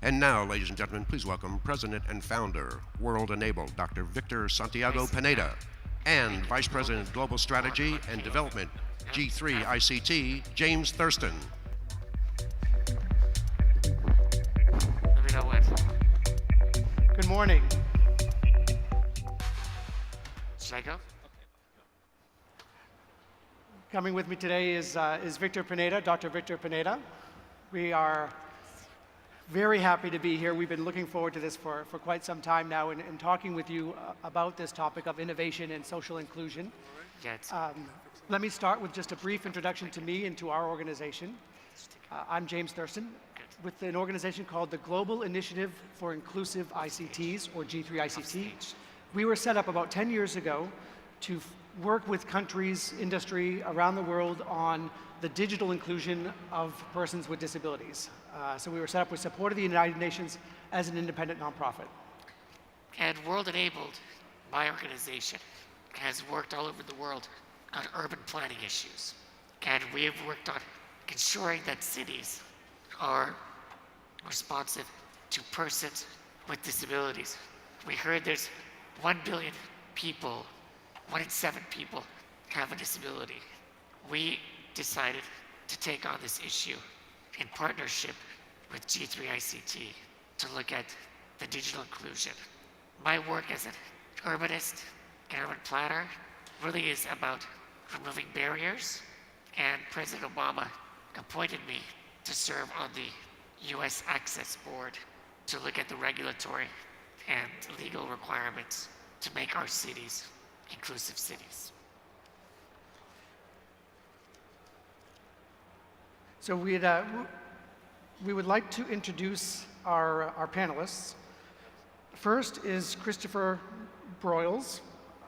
And now, ladies and gentlemen, please welcome President and Founder, World Enabled, Dr. Victor Santiago Pineda, and Vice President, Global Strategy and Development, G3 ICT, James Thurston. Let me know when. Good morning. Should I go? Coming with me today is Victor Pineda, Dr. Victor Pineda. We are very happy to be here. We've been looking forward to this for quite some time now and talking with you about this topic of innovation and social inclusion. Let me start with just a brief introduction to me and to our organization. I'm James Thurston with an organization called the Global Initiative for Inclusive ICTs, or G3 ICT. We were set up about 10 years ago to work with countries, industry around the world on the digital inclusion of persons with disabilities. So we were set up with support of the United Nations as an independent nonprofit. And World Enabled, my organization, has worked all over the world on urban planning issues. And we have worked on ensuring that cities are responsive to persons with disabilities. We heard there's 1 billion people, 1 in 7 people have a disability. We decided to take on this issue in partnership with G3 ICT to look at the digital inclusion. My work as an urbanist and urban planner really is about removing barriers, and President Obama appointed me to serve on the US Access Board to look at the regulatory and legal requirements to make our cities inclusive cities. So we would like to introduce our panelists. First is Christopher Broyles.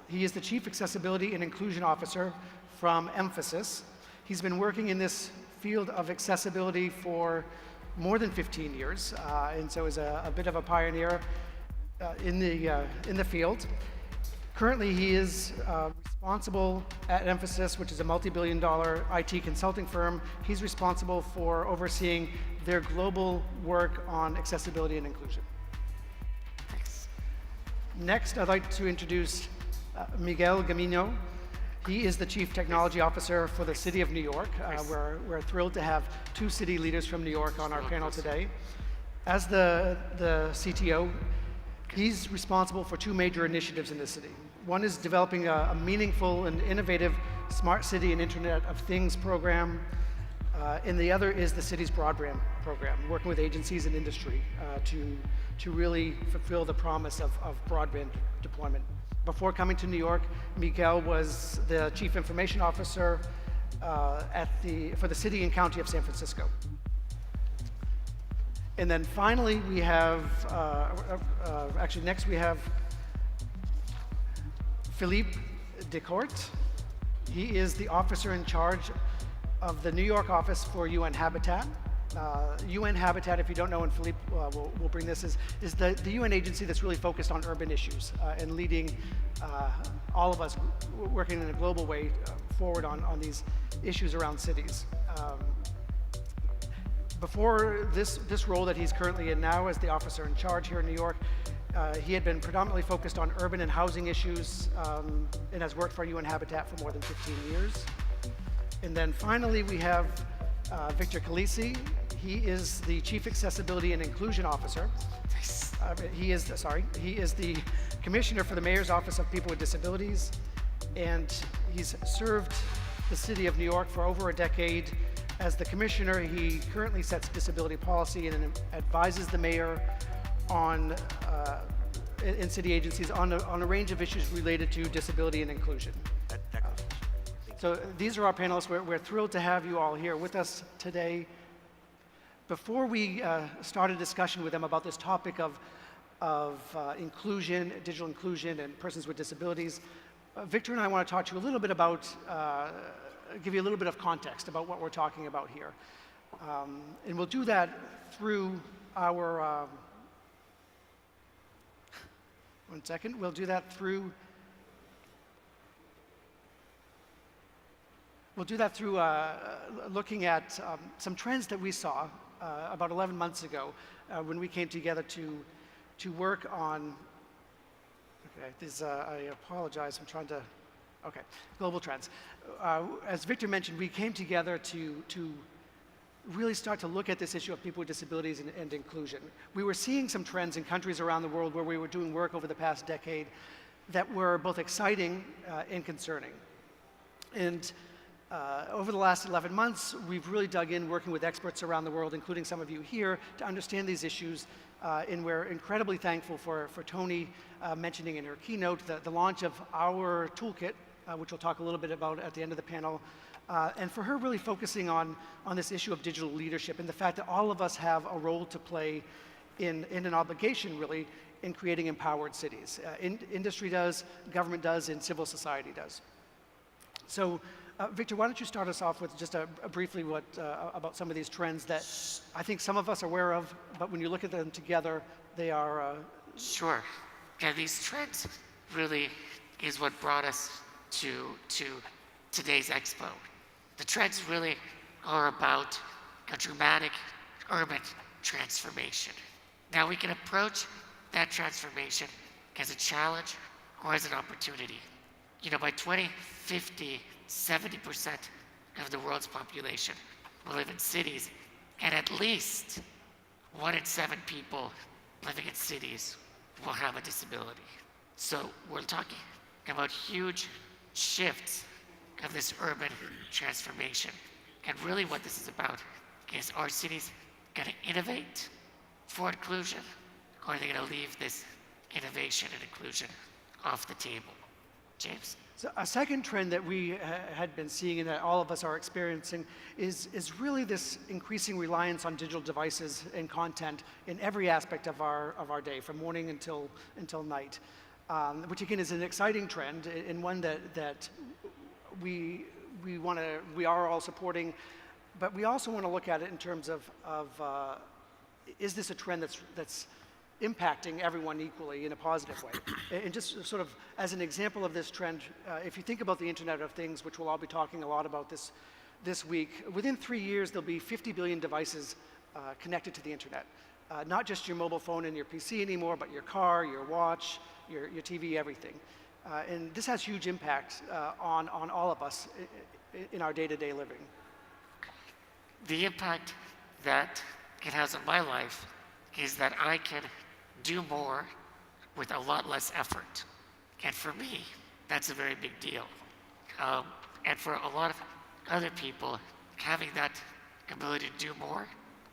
He is the Chief Accessibility and Inclusion Officer from Mphasis. He's been working in this field of accessibility for more than 15 years, and so is a bit of a pioneer in the field. Currently, he is responsible at Mphasis, which is a multi-billion-dollar IT consulting firm. He's responsible for overseeing their global work on accessibility and inclusion. Thanks. Next, I'd like to introduce Miguel Gamiño. He is the Chief Technology Officer for the City of New York. We're thrilled to have 2 city leaders from New York on our panel today. As the CTO, he's responsible for 2 major initiatives in the city. One is developing a meaningful and innovative Smart City and Internet of Things program, and the other is the city's broadband program, working with agencies and industry to really fulfill the promise of broadband deployment. Before coming to New York, Miguel was the Chief Information Officer for the City and County of San Francisco. And then finally, we have, next we have Filiep Decorte. He is the officer in charge of the New York office for UN Habitat. UN Habitat, if you don't know, and Filiep will bring this, is the UN agency that's really focused on urban issues and leading all of us working in a global way forward on these issues around cities. Before this role that he's currently in now as the officer in charge here in New York, he had been predominantly focused on urban and housing issues and has worked for UN Habitat for more than 15 years. And then finally, we have Victor Calise. He is the Chief Accessibility and Inclusion Officer. He is the Commissioner for the Mayor's Office of People with Disabilities, and he's served the City of New York for over a decade. As the Commissioner, he currently sets disability policy and advises the Mayor on in city agencies on a range of issues related to disability and inclusion. So these are our panelists. We're thrilled to have you all here with us today. Before we start a discussion with them about this topic of inclusion, digital inclusion, and persons with disabilities, Victor and I want to talk to you a little bit about, give you a little bit of context about what we're talking about here. And we'll do that through our, one second, we'll do that through looking at some trends that we saw about 11 months ago when we came together to work on, okay, this, I apologize, I'm trying to, okay, global trends. As Victor mentioned, we came together to really start to look at this issue of people with disabilities and inclusion. We were seeing some trends in countries around the world where we were doing work over the past decade that were both exciting and concerning. And over the last 11 months, we've really dug in working with experts around the world, including some of you here, to understand these issues. And we're incredibly thankful for Tony mentioning in her keynote the launch of our toolkit, which we'll talk a little bit about at the end of the panel, and for her really focusing on this issue of digital leadership and the fact that all of us have a role to play in an obligation, really, in creating empowered cities. Industry does, government does, and civil society does. So, Victor, why don't you start us off with just briefly about some of these trends that I think some of us are aware of, but when you look at them together, they are... Sure. Yeah, these trends really is what brought us to today's expo. The trends really are about a dramatic urban transformation. Now we can approach that transformation as a challenge or as an opportunity. You know, by 2050, 70% of the world's population will live in cities, and at least 1 in 7 people living in cities will have a disability. So we're talking about huge shifts of this urban transformation. And really what this is about is, are cities going to innovate for inclusion, or are they going to leave this innovation and inclusion off the table? James? So a second trend that we had been seeing and that all of us are experiencing is really this increasing reliance on digital devices and content in every aspect of our day, from morning until night, which again is an exciting trend and one that we are all supporting, but we also want to look at it in terms of is this a trend that's impacting everyone equally in a positive way? And just sort of as an example of this trend, if you think about the Internet of Things, which we'll all be talking a lot about this week, within 3 years there'll be 50 billion devices connected to the Internet. Not just your mobile phone and your PC anymore, but your car, your watch, your TV, everything. And this has huge impact on all of us in our day-to-day living. The impact that it has on my life is that I can do more with a lot less effort. And for me, that's a very big deal. And for a lot of other people, having that ability to do more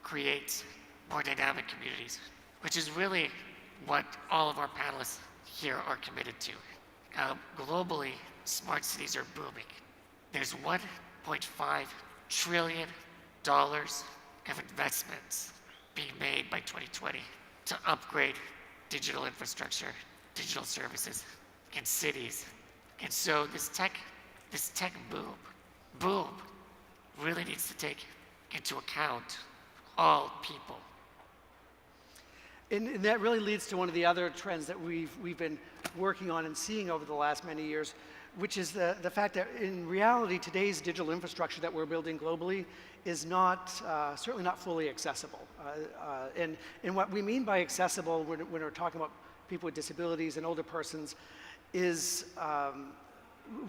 creates more dynamic communities, which is really what all of our panelists here are committed to. Globally, smart cities are booming. There's $1.5 trillion of investments being made by 2020 to upgrade digital infrastructure, digital services in cities. And so this tech boom really needs to take into account all people. And that really leads to one of the other trends that we've been working on and seeing over the last many years, which is the fact that in reality, today's digital infrastructure that we're building globally is not, certainly not fully accessible. And what we mean by accessible when we're talking about people with disabilities and older persons is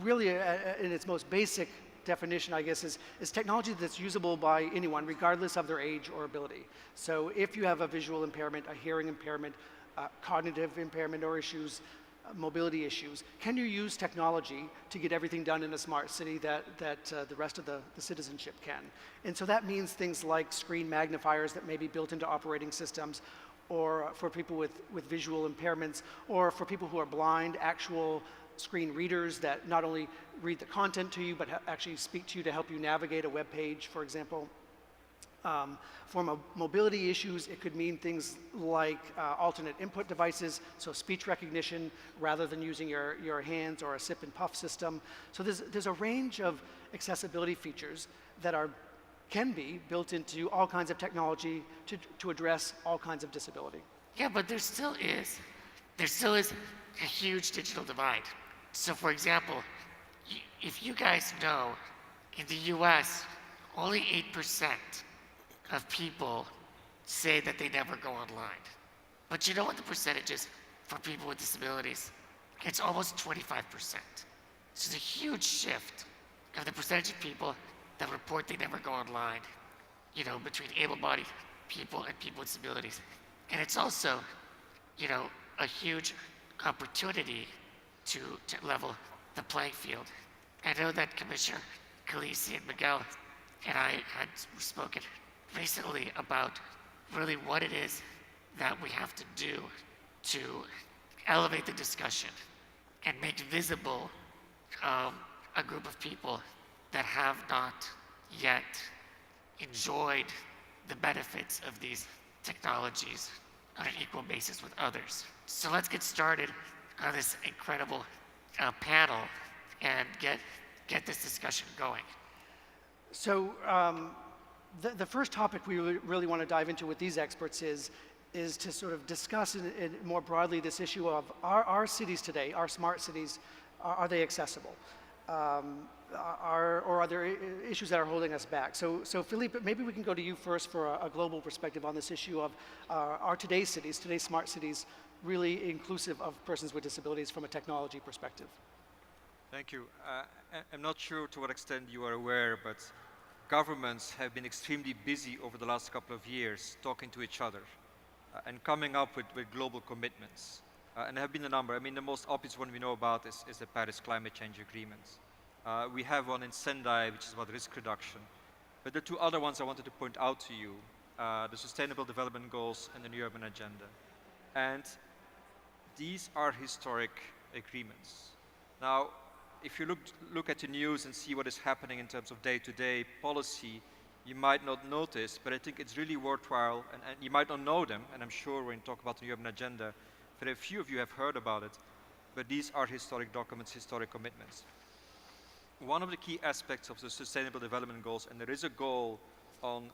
really, in its most basic definition, I guess, is technology that's usable by anyone, regardless of their age or ability. So if you have a visual impairment, a hearing impairment, cognitive impairment or issues, mobility issues, can you use technology to get everything done in a smart city that the rest of the citizenship can? And so that means things like screen magnifiers that may be built into operating systems, or for people with visual impairments, or for people who are blind, actual screen readers that not only read the content to you, but actually speak to you to help you navigate a web page, for example. For mobility issues, it could mean things like alternate input devices, so speech recognition rather than using your hands, or a sip and puff system. So there's a range of accessibility features that can be built into all kinds of technology to address all kinds of disability. Yeah, but there still is a huge digital divide. So for example, if you guys know, in the US, only 8% of people say that they never go online. But you know what the percentage is for people with disabilities? It's almost 25%. So it's a huge shift of the percentage of people that report they never go online, you know, between able-bodied people and people with disabilities. And it's also, you know, a huge opportunity to level the playing field. I know that Commissioner Calise and Miguel and I had spoken recently about really what it is that we have to do to elevate the discussion and make visible a group of people that have not yet enjoyed the benefits of these technologies on an equal basis with others. So let's get started on this incredible panel and get this discussion going. So the first topic we really want to dive into with these experts is to sort of discuss more broadly this issue of our cities today, our smart cities, are they accessible? Or are there issues that are holding us back? So Filiep, maybe we can go to you first for a global perspective on this issue of are today's cities, today's smart cities, really inclusive of persons with disabilities from a technology perspective? Thank you. I'm not sure to what extent you are aware, but governments have been extremely busy over the last couple of years talking to each other and coming up with global commitments. And there have been a number. I mean, the most obvious one we know about is the Paris Climate Change Agreement. We have one in Sendai, which is about risk reduction. But there are two other ones I wanted to point out to you, the Sustainable Development Goals and the New Urban Agenda. And these are historic agreements. Now, if you look at the news and see what is happening in terms of day-to-day policy, you might not notice, but I think it's really worthwhile, and you might not know them, and I'm sure when you talk about the New Urban Agenda, very few of you have heard about it, but these are historic documents, historic commitments. One of the key aspects of the Sustainable Development Goals, and there is a goal on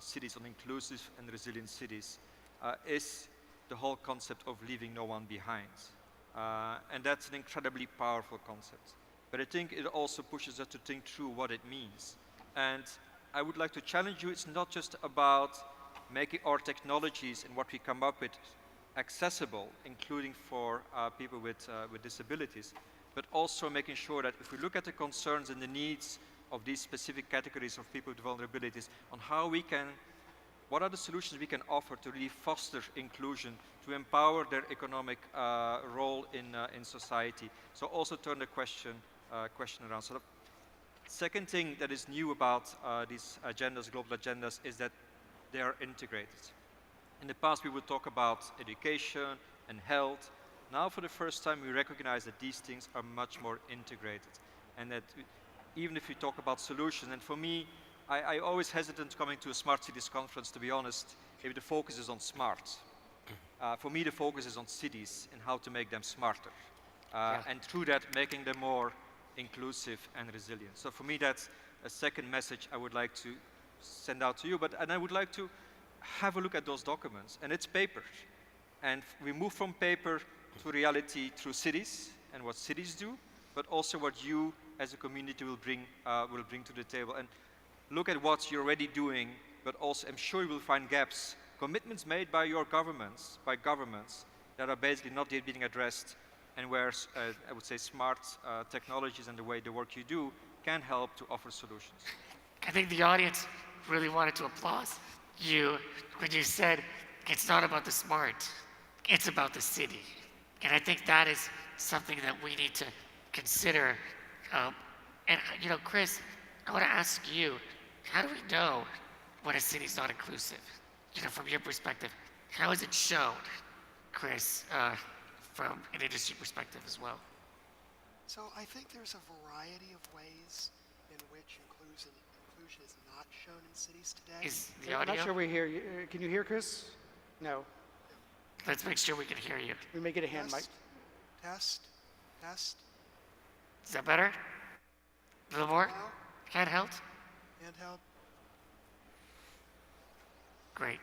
cities, on inclusive and resilient cities, is the whole concept of leaving no one behind. And that's an incredibly powerful concept. But I think it also pushes us to think through what it means. And I would like to challenge you, it's not just about making our technologies and what we come up with accessible, including for people with disabilities, but also making sure that if we look at the concerns and the needs of these specific categories of people with vulnerabilities, on how we can, what are the solutions we can offer to really foster inclusion, to empower their economic role in society. So also turn the question around. So the second thing that is new about these agendas, global agendas, is that they are integrated. In the past, we would talk about education and health. Now, for the first time, we recognize that these things are much more integrated. And that even if we talk about solutions, and for me, I always hesitant coming to a Smart Cities conference, to be honest, if the focus is on smart. For me, the focus is on cities and how to make them smarter. And through that, making them more inclusive and resilient. So for me, that's a second message I would like to send out to you. And I would like to have a look at those documents. And it's paper. And we move from paper to reality through cities and what cities do, but also what you as a community will bring to the table. And look at what you're already doing, but also I'm sure you will find gaps, commitments made by your governments, that are basically not yet being addressed, and where I would say smart technologies and the way the work you do can help to offer solutions. I think the audience really wanted to applaud you when you said it's not about the smart, it's about the city. And I think that is something that we need to consider. And you know, Chris, I want to ask you, how do we know when a city's not inclusive? You know, from your perspective, how is it shown, Chris, from an industry perspective as well? So I think there's a variety of ways in which inclusion is not shown in cities today. Is the I'm audio? not sure we hear you. Can you hear Chris? No. Let's make sure we can hear you. We may get a hand mic. Test. Is that better? A little more? Now, Handheld? handheld. Great.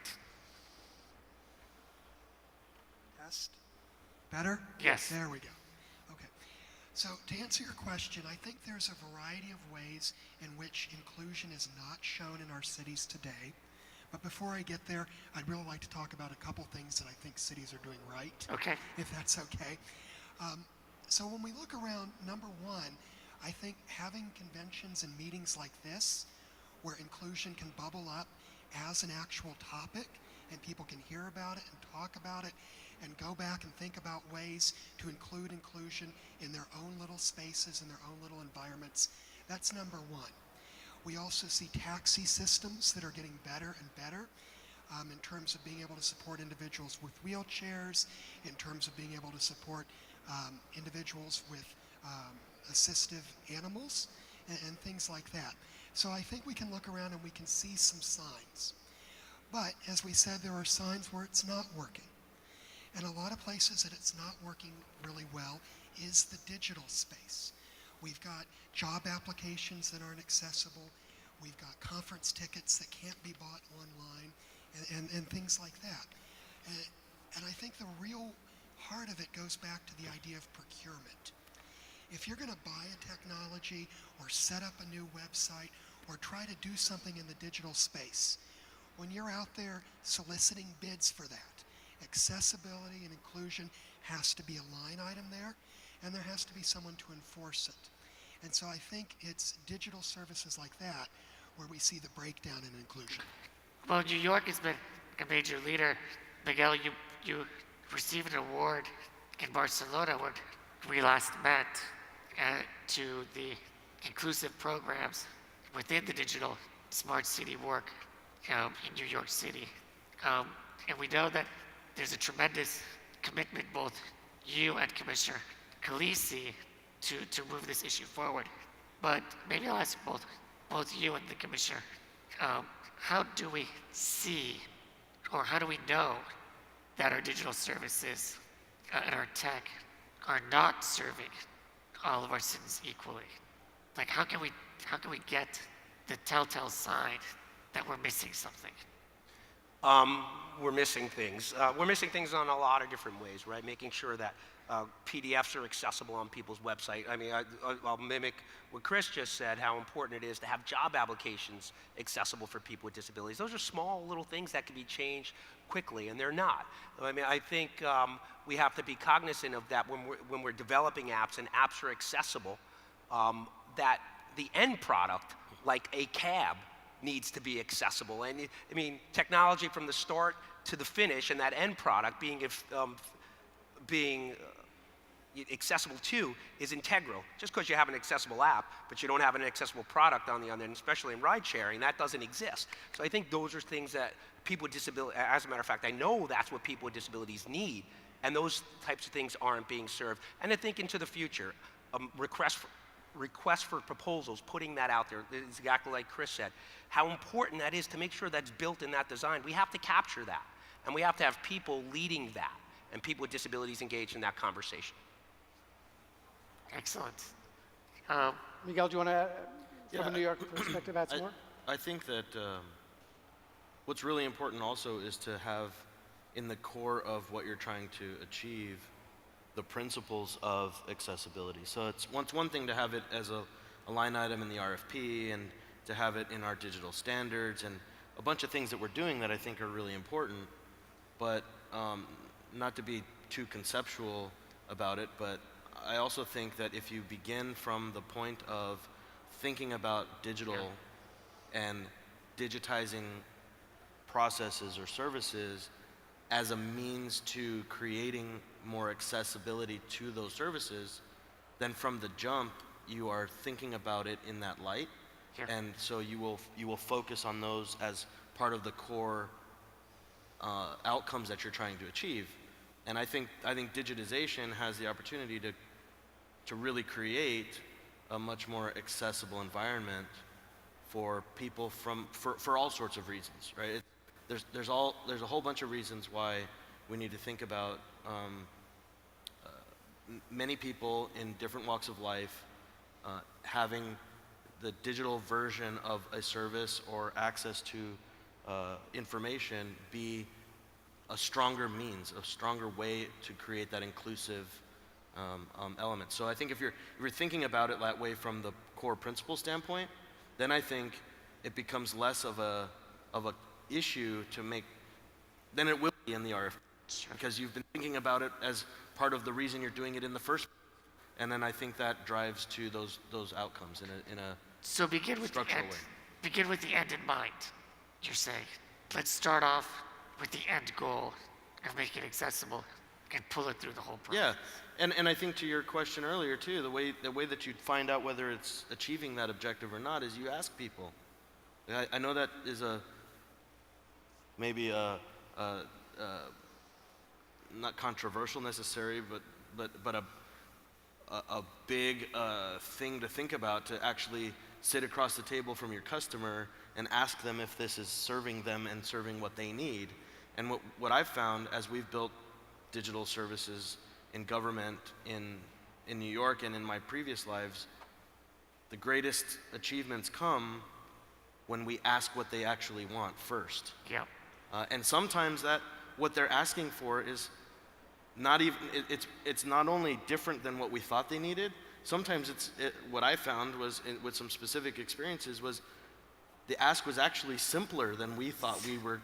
Test. Better? Yes. There we go. Okay. So to answer your question, I think there's a variety of ways in which inclusion is not shown in our cities today. But before I get there, I'd really like to talk about a couple things that I think cities are doing right, Okay. if that's okay. So when we look around, number one, I think having conventions and meetings like this, where inclusion can bubble up as an actual topic, and people can hear about it and talk about it, and go back and think about ways to include inclusion in their own little spaces, in their own little environments, that's number one. We also see taxi systems that are getting better and better in terms of being able to support individuals with wheelchairs, in terms of being able to support individuals with assistive animals, and things like that. So I think we can look around and we can see some signs. But as we said, there are signs where it's not working. And a lot of places that it's not working really well is the digital space. We've got job applications that aren't accessible. We've got conference tickets that can't be bought online, and things like that. And I think the real heart of it goes back to the idea of procurement. If you're going to buy a technology or set up a new website or try to do something in the digital space, when you're out there soliciting bids for that, accessibility and inclusion has to be a line item there, and there has to be someone to enforce it. And so I think it's digital services like that where we see the breakdown in inclusion. Well, New York has been a major leader. Miguel, you received an award in Barcelona when we last met to the inclusive programs within the digital smart city work in New York City. And we know that there's a tremendous commitment, both you and Commissioner Calise, to move this issue forward. But maybe I'll ask both you and the Commissioner, how do we see, or how do we know that our digital services and our tech are not serving all of our citizens equally? Like, how can we get the telltale sign that we're missing something? We're missing things. We're missing things on a lot of different ways, right? Making sure that PDFs are accessible on people's website. I mean, I'll mimic what Chris just said, how important it is to have job applications accessible for people with disabilities. Those are small little things that can be changed quickly, and they're not. I mean, I think we have to be cognizant of that when we're developing apps, and apps are accessible, that the end product, like a cab, needs to be accessible. And I mean, technology from the start to the finish, and that end product being accessible to is integral. Just because you have an accessible app, but you don't have an accessible product on the other end, especially in ride sharing, that doesn't exist. So I think those are things that people with disabilities, as a matter of fact, I know that's what people with disabilities need, and those types of things aren't being served. And I think into the future, request for proposals, putting that out there, is exactly like Chris said, how important that is to make sure that's built in that design. We have to capture that, and we have to have people leading that, and people with disabilities engaged in that conversation. Excellent. Miguel, do you want to, from a New York perspective, add some more? I think that what's really important also is to have in the core of what you're trying to achieve the principles of accessibility. So it's one thing to have it as a line item in the RFP, and to have it in our digital standards, and a bunch of things that we're doing that I think are really important, but not to be too conceptual about it, but I also think that if you begin from the point of thinking about digital and digitizing processes or services as a means to creating more accessibility to those services, then from the jump you are thinking about it in that light. Sure. And so you will focus on those as part of the core outcomes that you're trying to achieve. And I think digitization has the opportunity to really create a much more accessible environment for people for all sorts of reasons, right? There's a whole bunch of reasons why we need to think about many people in different walks of life having the digital version of a service or access to information be a stronger means, a stronger way to create that inclusive element. So I think if you're thinking about it that way from the core principle standpoint, then I think it becomes less of a issue to make, then it will be in the RFP. Sure. Because you've been thinking about it as part of the reason you're doing it in the first place. And then I think that drives to those outcomes in a So begin with the structural end. way. Begin with the end in mind. You're saying, let's start off with the end goal of making it accessible and pull it through the whole process. Yeah, and I think to your question earlier too, the way that you'd find out whether it's achieving that objective or not is you ask people. I know that is maybe not controversial necessarily, but a big thing to think about, to actually sit across the table from your customer and ask them if this is serving them and serving what they need. And what I've found as we've built digital services in government in New York and in my previous lives, the greatest achievements come when we ask what they actually want first. Yeah. And sometimes that what they're asking for is not even, it's not only different than what we thought they needed. Sometimes what I found was with some specific experiences was the ask was actually simpler than we thought we were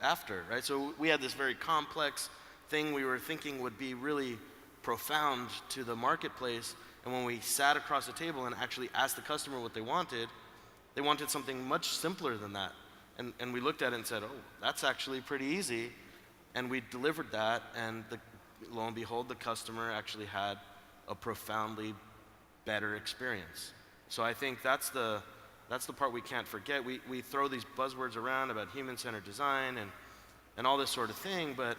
after, right? So we had this very complex thing we were thinking would be really profound to the marketplace, and when we sat across the table and actually asked the customer what they wanted something much simpler than that. And we looked at it and said, oh, that's actually pretty easy. And we delivered that, and lo and behold, the customer actually had a profoundly better experience. So I think that's the part we can't forget. We throw these buzzwords around about human-centered design and all this sort of thing, but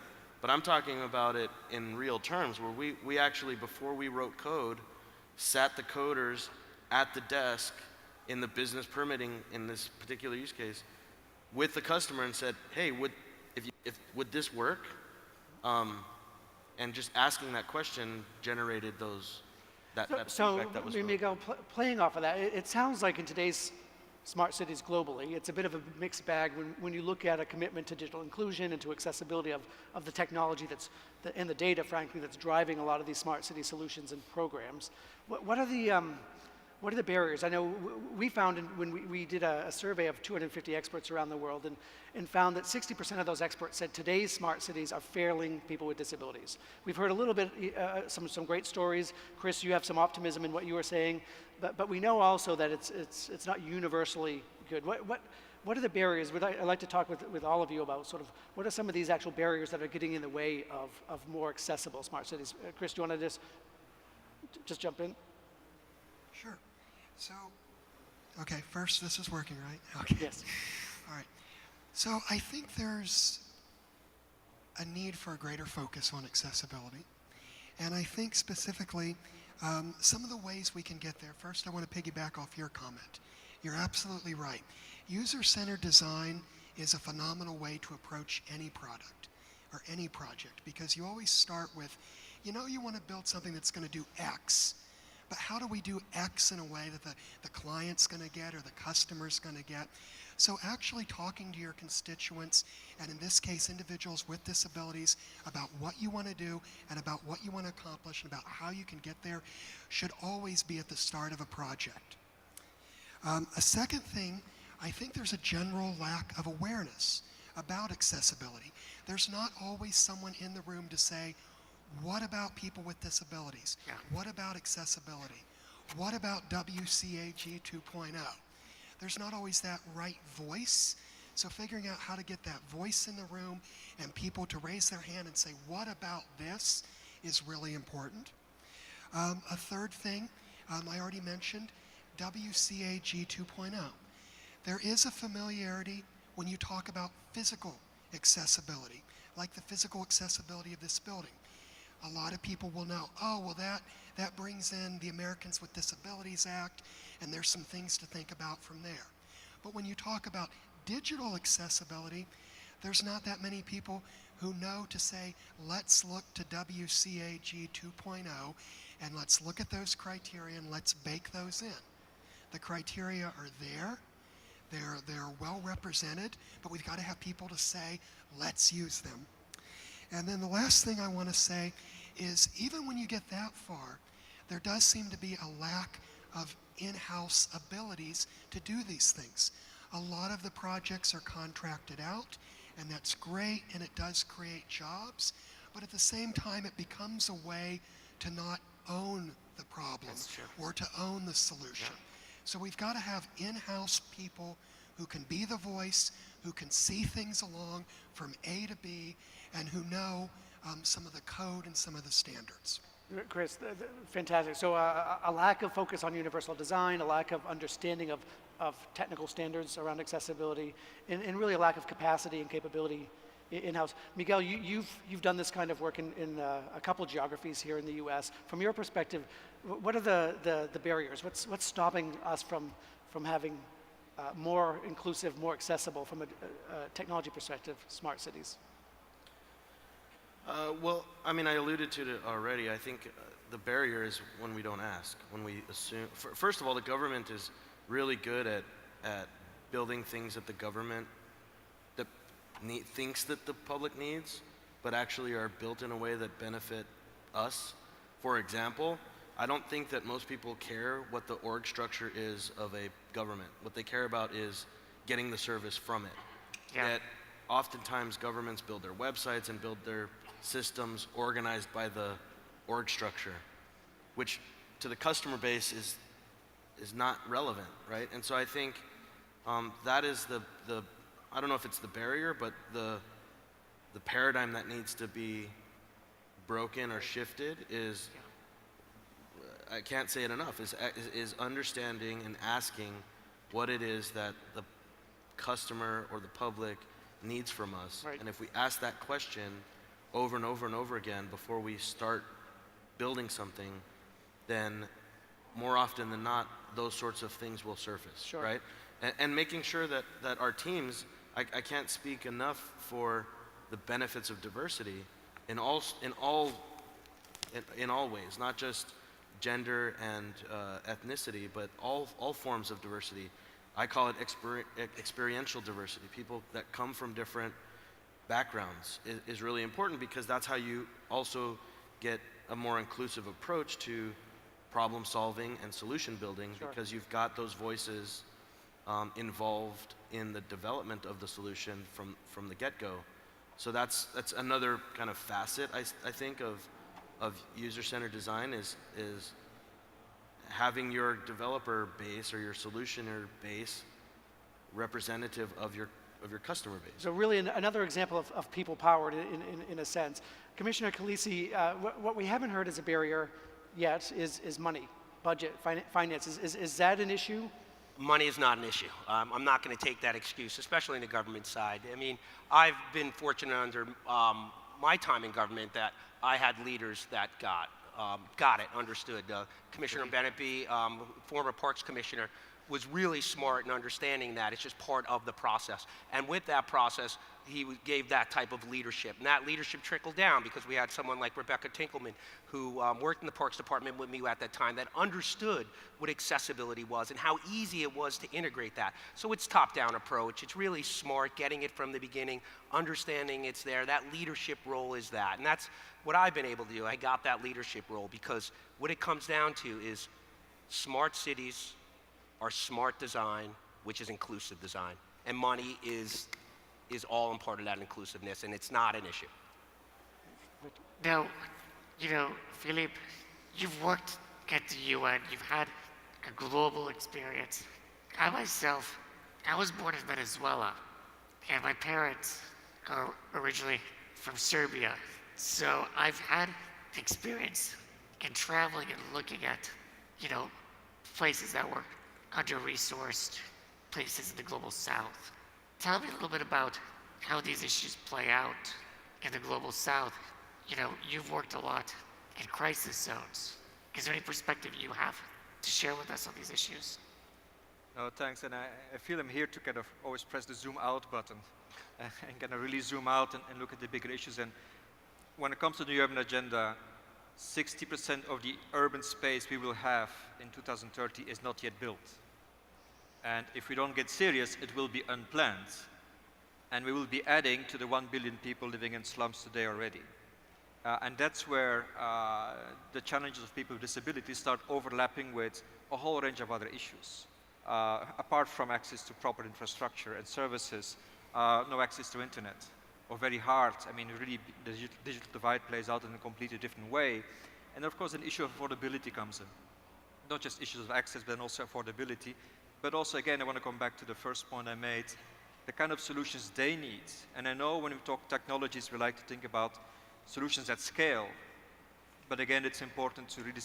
I'm talking about it in real terms, where we actually, before we wrote code, sat the coders at the desk in the business permitting in this particular use case with the customer and said, hey, would this work? And just asking that question generated that feedback that was really Miguel, playing off of that, it sounds like in today's smart cities globally, it's a bit of a mixed bag when you look at a commitment to digital inclusion and to accessibility of the technology and the data, frankly, that's driving a lot of these smart city solutions and programs. What are the barriers? I know we found when we did a survey of 250 experts around the world and found that 60% of those experts said today's smart cities are failing people with disabilities. We've heard a little bit, some great stories. Chris, you have some optimism in what you were saying, but we know also that it's not universally good. What are the barriers? I'd like to talk with all of you about sort of what are some of these actual barriers that are getting in the way of more accessible smart cities. Chris, do you want to just jump in? Sure. So, okay, first, this is working, right? Okay. Yes. All right. So I think there's a need for a greater focus on accessibility. And I think specifically some of the ways we can get there. First, I want to piggyback off your comment. You're absolutely right. User-centered design is a phenomenal way to approach any product or any project, because you always start with, you want to build something that's going to do X. But how do we do X in a way that the client's going to get or the customer's going to get? So actually talking to your constituents, and in this case, individuals with disabilities, about what you want to do and about what you want to accomplish and about how you can get there should always be at the start of a project. A second thing, I think there's a general lack of awareness about accessibility. There's not always someone in the room to say, what about people with disabilities? Yeah. What about accessibility? What about WCAG 2.0? There's not always that right voice. So figuring out how to get that voice in the room and people to raise their hand and say, what about this, is really important. A third thing, I already mentioned, WCAG 2.0. There is a familiarity when you talk about physical accessibility, like the physical accessibility of this building. A lot of people will know, oh, well, that brings in the Americans with Disabilities Act, and there's some things to think about from there. But when you talk about digital accessibility, there's not that many people who know to say, let's look to WCAG 2.0, and let's look at those criteria and let's bake those in. The criteria are there. They're well represented, but we've got to have people to say, let's use them. And then the last thing I want to say is, even when you get that far, there does seem to be a lack of in-house abilities to do these things. A lot of the projects are contracted out, and that's great, and it does create jobs, but at the same time, it becomes a way to not own the problem or to own the solution. So we've got to have in-house people who can be the voice, who can see things along from A to B, and who know some of the code and some of the standards. Chris, fantastic. So a lack of focus on universal design, a lack of understanding of technical standards around accessibility, and really a lack of capacity and capability in-house. Miguel, you've done this kind of work in a couple geographies here in the U.S. From your perspective, what are the barriers? What's stopping us from having more inclusive, more accessible, from a technology perspective, smart cities? Well, I mean, I alluded to it already. I think the barrier is when we don't ask, when we assume. First of all, the government is really good at building things that the government that thinks that the public needs, but actually are built in a way that benefit us. For example, I don't think that most people care what the org structure is of a government. What they care about is getting the service from it. Yeah. Yet, oftentimes governments build their websites and build their systems organized by the org structure, which to the customer base is not relevant, right? And so I think that is the I don't know if it's the barrier, but the paradigm that needs to be broken or shifted is, I can't say it enough, is understanding and asking what it is that the customer or the public needs from us. Right. And if we ask that question over and over and over again before we start building something, then more often than not, those sorts of things will surface, Sure. right? And making sure that our teams, I can't speak enough for the benefits of diversity in all ways, not just gender and ethnicity, but all forms of diversity. I call it experiential diversity. People that come from different backgrounds is really important, because that's how you also get a more inclusive approach to problem solving and solution building, Sure. because you've got those voices involved in the development of the solution from the get-go. So that's another kind of facet, I think, of user-centered design is having your developer base or your solutioner base representative of your customer base. So really another example of people-powered in a sense. Commissioner Calise, what we haven't heard as a barrier yet is money, budget, finances. Is that an issue? Money is not an issue. I'm not going to take that excuse, especially in the government side. I mean, I've been fortunate under my time in government that I had leaders that got it, understood. Commissioner Benepy, former Parks Commissioner, was really smart in understanding that it's just part of the process. And with that process, he gave that type of leadership. And that leadership trickled down because we had someone like Rebecca Tinkleman, who worked in the Parks Department with me at that time, that understood what accessibility was and how easy it was to integrate that. So it's top-down approach. It's really smart, getting it from the beginning, understanding it's there. That leadership role is that. And that's what I've been able to do. I got that leadership role because what it comes down to is smart cities are smart design, which is inclusive design. And money is all in part of that inclusiveness, and it's not an issue. Now, Filiep, you've worked at the UN, you've had a global experience. I myself, I was born in Venezuela, and my parents are originally from Serbia. So I've had experience in traveling and looking at, places that were under-resourced, places in the global south. Tell me a little bit about how these issues play out in the global south. You've worked a lot in crisis zones. Is there any perspective you have to share with us on these issues? No, thanks. And I feel I'm here to kind of always press the zoom out button and kind of really zoom out and look at the bigger issues. And when it comes to the urban agenda, 60% of the urban space we will have in 2030 is not yet built. And if we don't get serious, it will be unplanned. And we will be adding to the 1 billion people living in slums today already. And that's where the challenges of people with disabilities start overlapping with a whole range of other issues. apart from access to proper infrastructure and services, no access to internet, or very hard. I mean, really, the digital divide plays out in a completely different way. And of course, an issue of affordability comes in. Not just issues of access, but then also affordability. But also, again, I want to come back to the first point I made, the kind of solutions they need. And I know when we talk technologies, we like to think about solutions at scale. But again, it's important to really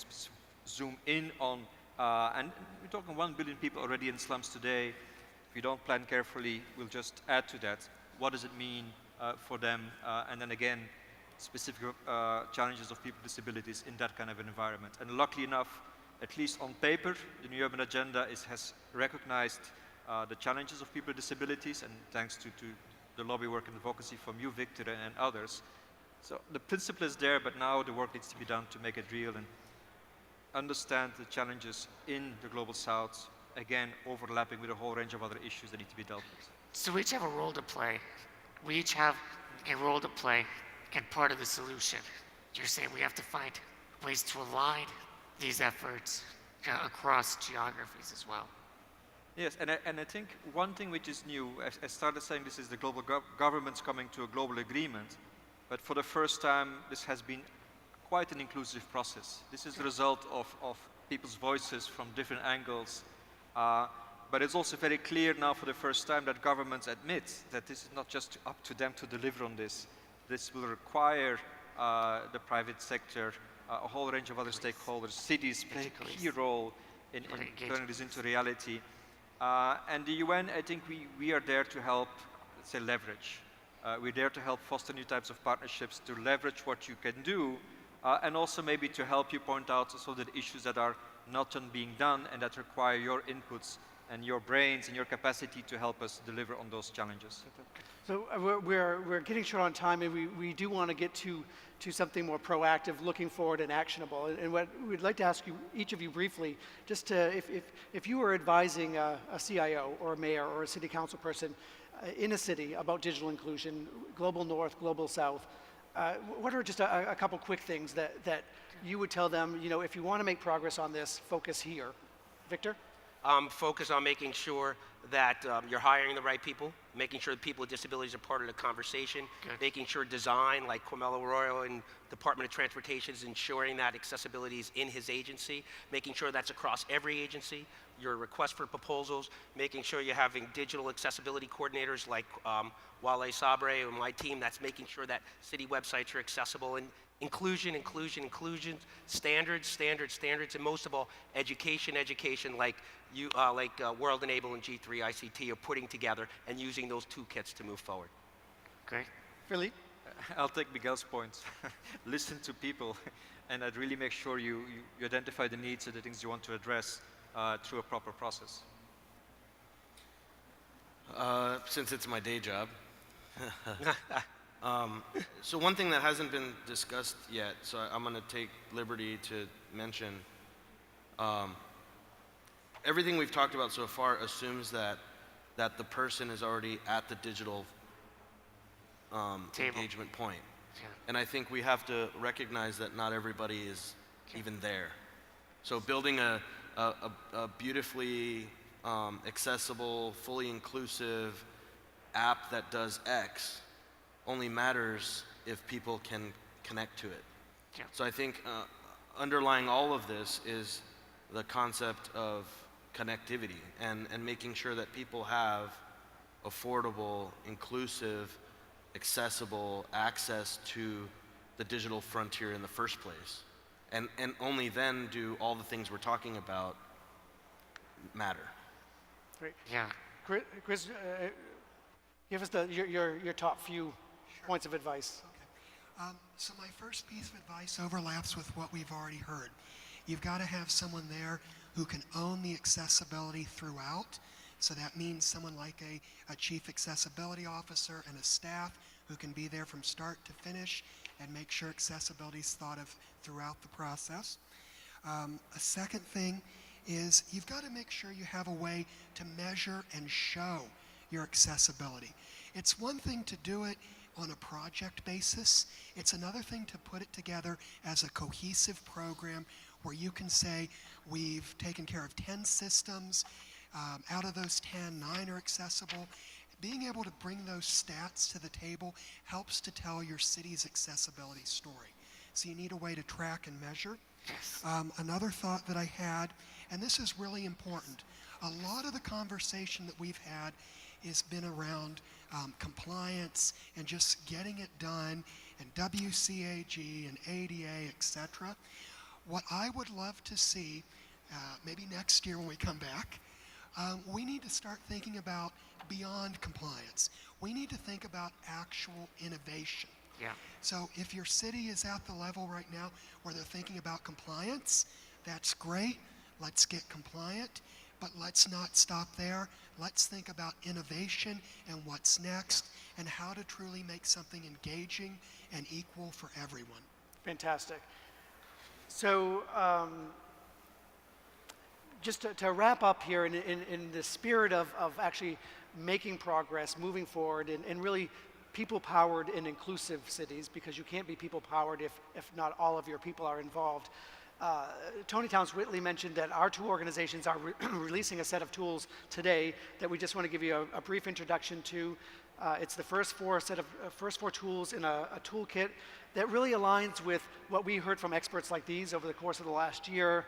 zoom in on, and we're talking 1 billion people already in slums today. If we don't plan carefully, we'll just add to that. What does it mean for them? And then again, specific challenges of people with disabilities in that kind of an environment. And luckily enough, at least on paper, the New Urban Agenda has recognized the challenges of people with disabilities, and thanks to the lobby work and advocacy from you, Victor, and others. So the principle is there, but now the work needs to be done to make it real and understand the challenges in the Global South, again, overlapping with a whole range of other issues that need to be dealt with. So we each have a role to play. We each have a role to play and part of the solution. You're saying we have to find ways to align these efforts across geographies as well. Yes, and I think one thing which is new, I started saying this is the global governments coming to a global agreement, but for the first time, this has been quite an inclusive process. This is the result of people's voices from different angles, but it's also very clear now for the first time that governments admit that this is not just up to them to deliver on this. This will require the private sector, a whole range of other stakeholders, cities play a key role in turning this into reality. And the UN, I think we are there to help, let's say, leverage. We're there to help foster new types of partnerships, to leverage what you can do, and also maybe to help you point out some of the issues that are not being done and that require your inputs and your brains and your capacity to help us deliver on those challenges. So we're getting short on time, and we do want to get to something more proactive, looking forward and actionable. And what we'd like to ask you, each of you briefly, just to, if you were advising a CIO or a mayor or a city council person in a city about digital inclusion, global north, global south, what are just a couple quick things that you would tell them, you know, if you want to make progress on this, focus here? Victor? Focus on making sure that you're hiring the right people, making sure that people with disabilities are part of the conversation, making sure design, like Carmelo Arroyo and Department of Transportation, is ensuring that accessibility is in his agency, making sure that's across every agency, your request for proposals, making sure you're having digital accessibility coordinators like Wale Sabre and my team that's making sure that city websites are accessible, and inclusion, standards, and most of all, education, like World Enable and G3 ICT are putting together and using those toolkits to move forward. Great. Filiep? I'll take Miguel's point. Listen to people, and I'd really make sure you identify the needs and the things you want to address through a proper process. Since it's my day job. So one thing that hasn't been discussed yet, so I'm going to take liberty to mention, everything we've talked about so far assumes that the person is already at the digital engagement point. Yeah. And I think we have to recognize that not everybody is even there. So building a beautifully accessible, fully inclusive app that does X only matters if people can connect to it. Yeah. So I think underlying all of this is the concept of connectivity and making sure that people have affordable, inclusive, accessible access to the digital frontier in the first place. And only then do all the things we're talking about matter. Great. Yeah. Chris, give us your top few points of advice. Okay. So my first piece of advice overlaps with what we've already heard. You've got to have someone there who can own the accessibility throughout. So that means someone like a chief accessibility officer and a staff who can be there from start to finish and make sure accessibility is thought of throughout the process. A second thing is you've got to make sure you have a way to measure and show your accessibility. It's one thing to do it on a project basis. It's another thing to put it together as a cohesive program where you can say, we've taken care of 10 systems, Out of those 10, 9 are accessible. Being able to bring those stats to the table helps to tell your city's accessibility story. So you need a way to track and measure. Another thought that I had, and this is really important, a lot of the conversation that we've had has been around compliance and just getting it done, and WCAG and ADA, etc. What I would love to see, maybe next year when we come back, we need to start thinking about beyond compliance. We need to think about actual innovation. Yeah. So if your city is at the level right now where they're thinking about compliance, that's great. Let's get compliant, but let's not stop there. Let's think about innovation and what's next, and how to truly make something engaging and equal for everyone. Fantastic. So just to wrap up here in the spirit of actually making progress, moving forward, and really people-powered and inclusive cities, because you can't be people-powered if not all of your people are involved. Tony Towns-Whitley mentioned that our two organizations are releasing a set of tools today that we just want to give you a brief introduction to. It's the first four tools in a toolkit that really aligns with what we heard from experts like these over the course of the last year,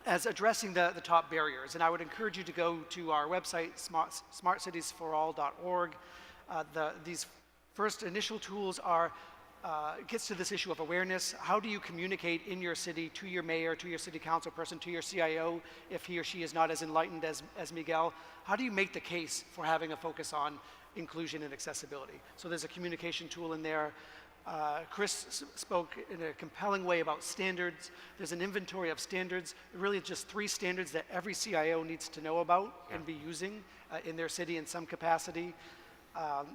as addressing the top barriers. And I would encourage you to go to our website, smartcitiesforall.org. These first initial tools gets to this issue of awareness. How do you communicate in your city to your mayor, to your city council person, to your CIO, if he or she is not as enlightened as Miguel? How do you make the case for having a focus on inclusion and accessibility? So there's a communication tool in there. Chris spoke in a compelling way about standards. There's an inventory of standards, really just 3 standards that every CIO needs to know about and be using in their city in some capacity.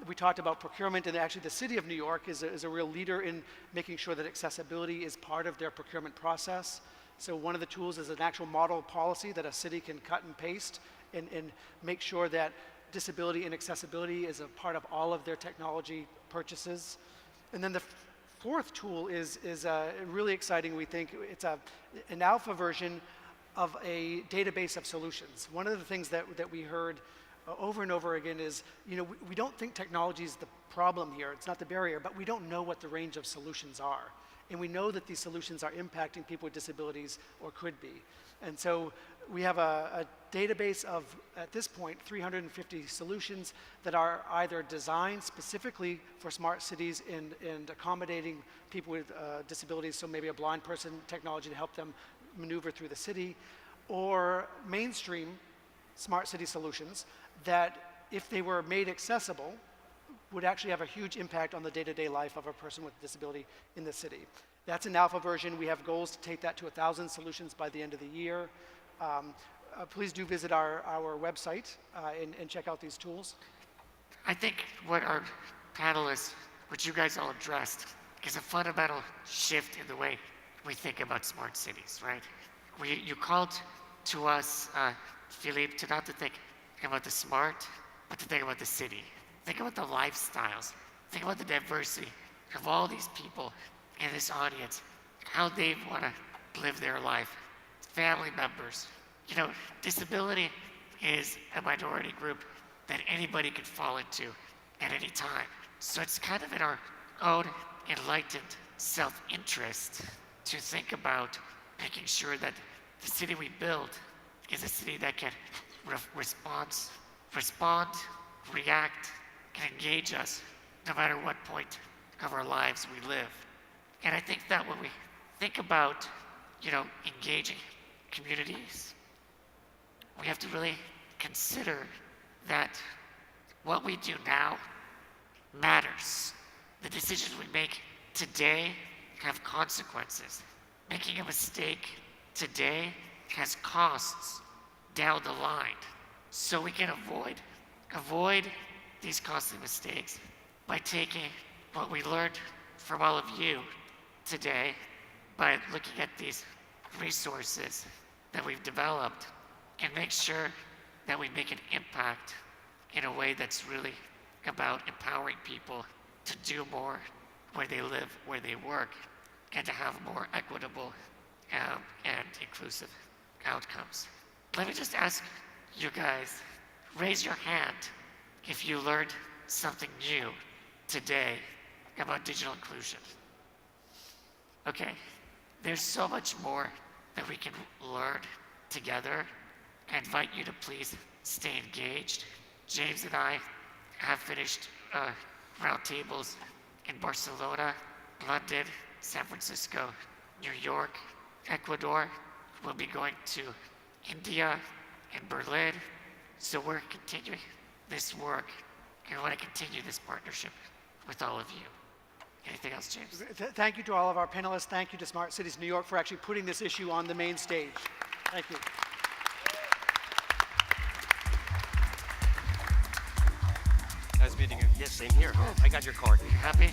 We talked about procurement, and actually the city of New York is a real leader in making sure that accessibility is part of their procurement process. So one of the tools is an actual model policy that a city can cut and paste and make sure that disability and accessibility is a part of all of their technology purchases. And then the fourth tool is really exciting, we think. It's an alpha version of a database of solutions. One of the things that we heard over and over again is, we don't think technology is the problem here. It's not the barrier, but we don't know what the range of solutions are. And we know that these solutions are impacting people with disabilities, or could be. And so we have a database of, at this point, 350 solutions that are either designed specifically for smart cities and accommodating people with disabilities, so maybe a blind person technology to help them maneuver through the city, or mainstream smart city solutions that, if they were made accessible, would actually have a huge impact on the day-to-day life of a person with a disability in the city. That's an alpha version. We have goals to take that to 1,000 solutions by the end of the year. Please do visit our website and check out these tools. I think what our panelists, what you guys all addressed, is a fundamental shift in the way we think about smart cities, right? You called to us, Filiep, to not to think about the smart, but to think about the city. Think about the lifestyles. Think about the diversity of all these people in this audience, how they want to live their life, family members. Disability is a minority group that anybody can fall into at any time. So it's kind of in our own enlightened self-interest to think about making sure that the city we build is a city that can respond, react, and engage us no matter what point of our lives we live. And I think that when we think about, engaging communities, we have to really consider that what we do now matters. The decisions we make today have consequences. Making a mistake today has costs down the line. So we can avoid these costly mistakes by taking what we learned from all of you today, by looking at these resources that we've developed, and make sure that we make an impact in a way that's really about empowering people to do more where they live, where they work, and to have more equitable and inclusive outcomes. let me just ask you guys, raise your hand if you learned something new today about digital inclusion. Okay, there's so much more that we can learn together. I invite you to please stay engaged. James and I have finished roundtables in Barcelona, London, San Francisco, New York, Ecuador. We'll be going to India and Berlin. So we're continuing this work, and I want to continue this partnership with all of you. Anything else, James? Thank you to all of our panelists. Thank you to Smart Cities New York for actually putting this issue on the main stage. Thank you. Nice meeting you. Yes, same here. I got your card. You happy?